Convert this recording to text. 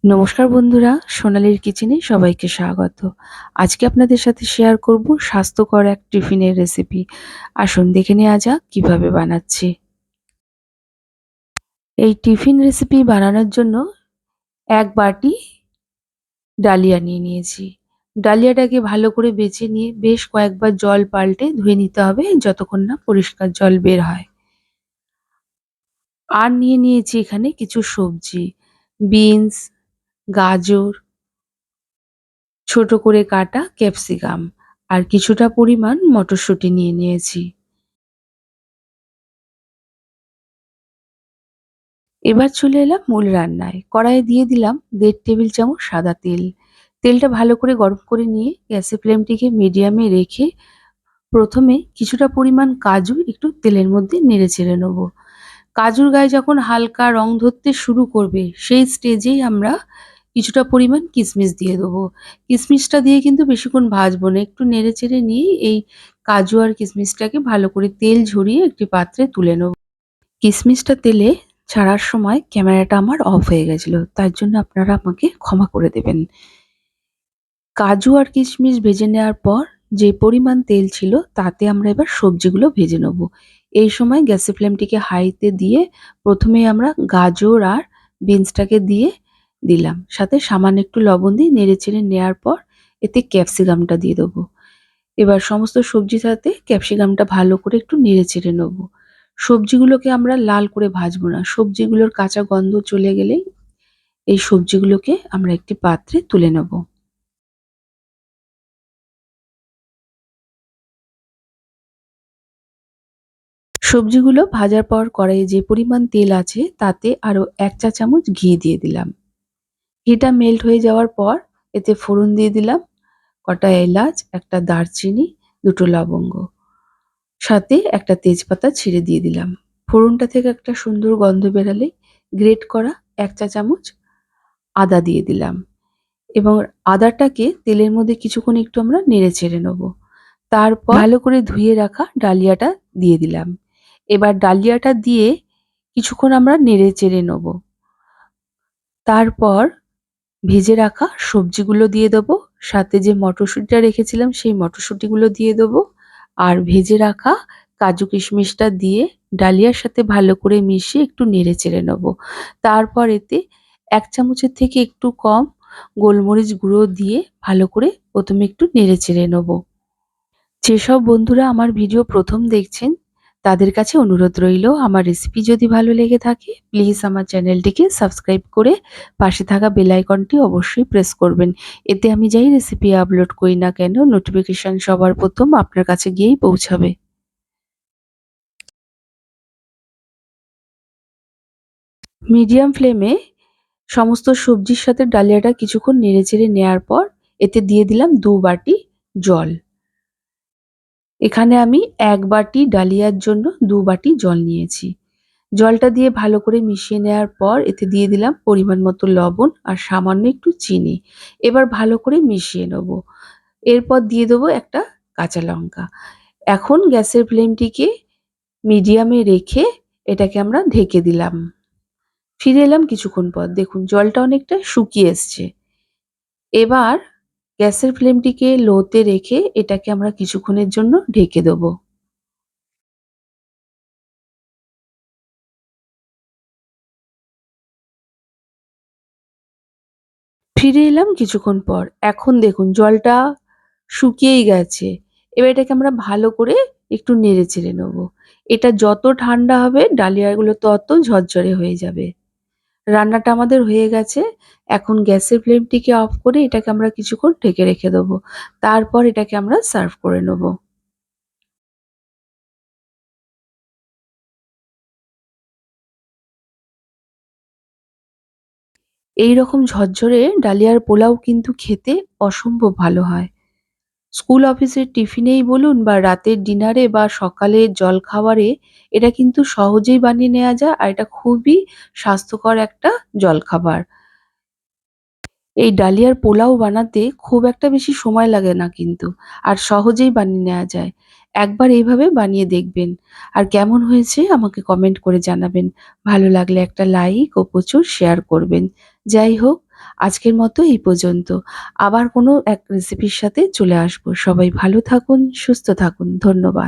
নমস্কার বন্ধুরা, সোনালীর কিচেনে সবাইকে স্বাগত। আজকে আপনাদের সাথে শেয়ার করব স্বাস্থ্যকর এক টিফিনের রেসিপি। আসুন দেখে নেওয়া যাক কিভাবে বানাচ্ছি। এই টিফিন রেসিপি বানানোর জন্য এক বাটি ডালিয়া নিয়ে নিয়েছি। ডালিয়াটাকে ভালো করে বেছে নিয়ে বেশ কয়েকবার জল পাল্টে ধুয়ে নিতে হবে যতক্ষণ না পরিষ্কার জল বের হয়। আর নিয়ে নিয়েছি এখানে কিছু সবজি, বিনস, গাজর, ছোট করে কাটা ক্যাপসিকাম আর কিছুটা পরিমাণ মটরশুঁটি নিয়ে নিয়েছি। এবার চলে এলাম মূল রান্নায়। কড়াইয়ে দিয়ে দিলাম ১.৫ টেবিল চামচ সাদা তেল। তেলটা ভালো করে গরম করে নিয়ে গ্যাসের ফ্লেমটিকে মিডিয়ামে রেখে প্রথমে কিছুটা পরিমাণ কাজু একটু তেলের মধ্যে নেড়েচেড়ে নেব। কাজুর গায়ে যখন হালকা রং ধরতে শুরু করবে সেই স্টেজেই আমরা কিছুটা পরিমাণ কিশমিশ দিয়ে দেবো। কিশমিশটা দিয়ে কিন্তু বেশিক্ষণ ভাজবো না, একটু নেড়েচেড়ে নিয়ে এই কাজু আর কিশমিশটাকে ভালো করে তেল ঝরিয়ে একটি পাত্রে তুলে নেব। কিশমিশটা তেলে ছাড়ার সময় ক্যামেরাটা আমার অফ হয়ে গেছিল, তার জন্য আপনারা আমাকে ক্ষমা করে দেবেন। কাজু আর কিশমিশ ভেজে নেওয়ার পর যে পরিমাণ তেল ছিল তাতে আমরা এবার সবজিগুলো ভেজে নেব। এই সময় গ্যাসের ফ্লেমটিকে হাইতে দিয়ে প্রথমে আমরা গাজর আর বিনসটাকে দিয়ে দিলাম, সাথে সামান্য একটু লবণ দিয়ে নেড়েচেড়ে নেওয়ার পর এতে ক্যাপসিকামটা দিয়ে দেবো। এবার সমস্ত সবজির সাথে ক্যাপসিকামটা ভালো করে একটু নেড়েচেড়ে নেব। সবজিগুলোকে আমরা লাল করে ভাজবো না, সবজিগুলোর কাঁচা গন্ধ চলে গেলেই এই সবজিগুলোকে আমরা একটি পাত্রে তুলে নেব। সবজিগুলো ভাজার পর কড়াইয়ে যে পরিমাণ তেল আছে তাতে আরো ১ চা চামচ ঘি দিয়ে দিলাম। ঘিটা মেল্ট হয়ে যাওয়ার পর এতে ফোড়ন দিয়ে দিলাম কটা এলাচ, একটা দারচিনি, ২ টো লবঙ্গ, সাথে একটা তেজপাতা ছিঁড়ে দিয়ে দিলাম। ফোড়নটা থেকে একটা সুন্দর গন্ধ বেরালেই গ্রেট করা ১ চা চামচ আদা দিয়ে দিলাম এবং আদাটাকে তেলের মধ্যে কিছুক্ষণ একটু আমরা নেড়েচেড়ে নেব। তারপর ভালো করে ধুয়ে রাখা ডালিয়াটা দিয়ে দিলাম। এবার ডালিয়াটা দিয়ে কিছুক্ষণ আমরা নেড়েচেড়ে নেব। তারপর ভেজে রাখা সবজিগুলো দিয়ে দেবো, সাথে যে মটরশুঁটিটা রেখেছিলাম সেই মটরশুঁটিগুলো দিয়ে দেবো আর ভেজে রাখা কাজু কিশমিশটা দিয়ে ডালিয়ার সাথে ভালো করে মিশিয়ে একটু নেড়েচেড়ে নেব। তারপর এতে ১ চামচের থেকে একটু কম গোলমরিচ গুঁড়ো দিয়ে ভালো করে প্রথমে একটু নেড়েচেড়ে নেব। যেসব বন্ধুরা আমার ভিডিও প্রথম দেখছেন তাদের কাছে অনুরোধ রইল, আমার রেসিপি যদি ভালো লেগে থাকে প্লিজ আমার চ্যানেলটিকে সাবস্ক্রাইব করে পাশে থাকা বেল আইকনটি অবশ্যই প্রেস করবেন। এতে আমি যাই রেসিপি আপলোড করি না কেন নোটিফিকেশন সবার প্রথম আপনার কাছে গিয়েই পৌঁছাবে। মিডিয়াম ফ্লেমে সমস্ত সবজির সাথে ডালিয়াটা কিছুক্ষণ নেড়েচেড়ে নেওয়ার পর এতে দিয়ে দিলাম ২ বাটি জল। এখানে আমি ১ বাটি ডালিয়ার জন্য ২ বাটি জল নিয়েছি। জলটা দিয়ে ভালো করে মিশিয়ে নেওয়ার পর এতে দিয়ে দিলাম পরিমাণ মতো লবণ আর সামান্য একটু চিনি। এবার ভালো করে মিশিয়ে নেব। এরপর দিয়ে দেবো একটা কাঁচা লঙ্কা। এখন গ্যাসের ফ্লেমটিকে মিডিয়ামে রেখে এটাকে আমরা ঢেকে দিলাম। ফিরে এলাম কিছুক্ষণ পর, দেখুন জলটা অনেকটা শুকিয়ে এসছে। এবার গ্যাসের ফ্লেমটিকে লোতে রেখে এটাকে আমরা কিছুক্ষণের জন্য ঢেকে দেবো। ফিরে এলাম কিছুক্ষণ পর। এখন দেখুন জলটা শুকিয়েই গেছে। এবার এটাকে আমরা ভালো করে একটু নেড়েচেড়ে নেবো। এটা যত ঠান্ডা হবে ডালিয়াগুলো তত ঝরঝরে হয়ে যাবে। রান্নাটা আমাদের হয়ে গেছে। এখন গ্যাসের ফ্লেমটিকে অফ করে এটাকে আমরা কিছুক্ষণ ঢেকে রেখে দেবো। তারপর এটাকে আমরা সার্ভ করে নেবো। এইরকম ঝরঝরে ডালিয়ার পোলাও কিন্তু খেতে অসম্ভব ভালো হয়। স্কুল অফিসের টিফিনেই বলুন বা রাতের ডিনারে বা সকালের জলখাবারে এটা কিন্তু সহজেই বানিয়ে নেওয়া যায় আর এটা খুবই স্বাস্থ্যকর একটা জলখাবার। এই ডালিয়ার পোলাও বানাতে খুব একটা বেশি সময় লাগে না কিন্তু, আর সহজেই বানিয়ে নেওয়া যায়। একবার এইভাবে বানিয়ে দেখবেন আর কেমন হয়েছে আমাকে কমেন্ট করে জানাবেন। ভালো লাগলে একটা লাইক ও প্রচুর শেয়ার করবেন। যাই হোক, আজকের মতো এই পর্যন্ত। আবার কোনো এক রেসিপির সাথে চলে আসবো। সবাই ভালো থাকুন, সুস্থ থাকুন। ধন্যবাদ।